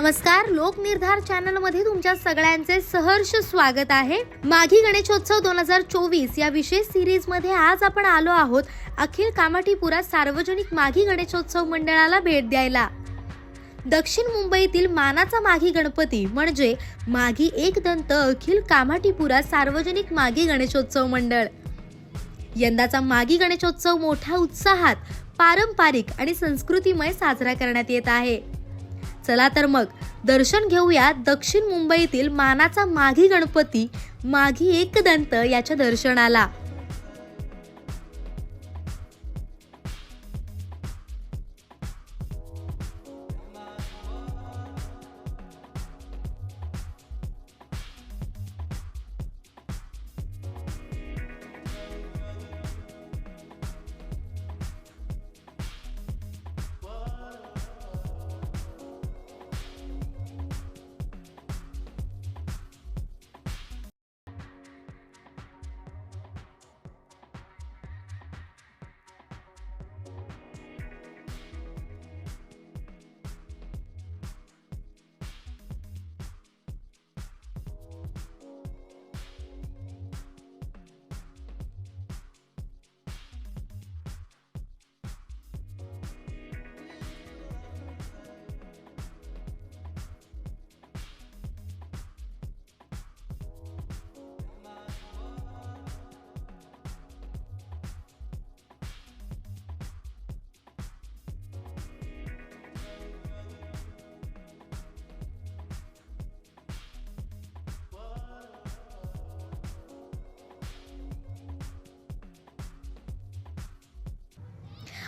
नमस्कार, लोकनिर्धार चॅनल मध्ये तुमच्या सगळ्यांचे सहर्ष स्वागत आहे। माघी गणेशोत्सव 2024 या विशेष सिरीज मध्ये आज आपण आलो आहोत अखिल कामाठीपुरा सार्वजनिक माघी गणेशोत्सव मंडळाला भेट द्यायला। दक्षिण मुंबईतील मानाचा माघी गणपती म्हणजे माघी एकदंत अखिल कामाठीपुरा सार्वजनिक माघी गणेशोत्सव मंडळ। यंदाचा माघी गणेशोत्सव मोठ्या उत्साहात पारंपरिक आणि संस्कृतीमय साजरा करण्यात येत आहे। चला तर मग दर्शन घेऊया दक्षिण मुंबईतील मानाचा माघी गणपती माघी एकदंत याच्या दर्शनाला।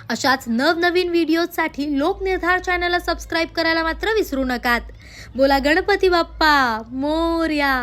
अशाच नवनवीन व्हिडिओसाठी लोकनिर्धार चॅनलला सबस्क्राइब करायला मात्र विसरू नका। बोला गणपती बाप्पा मोरया।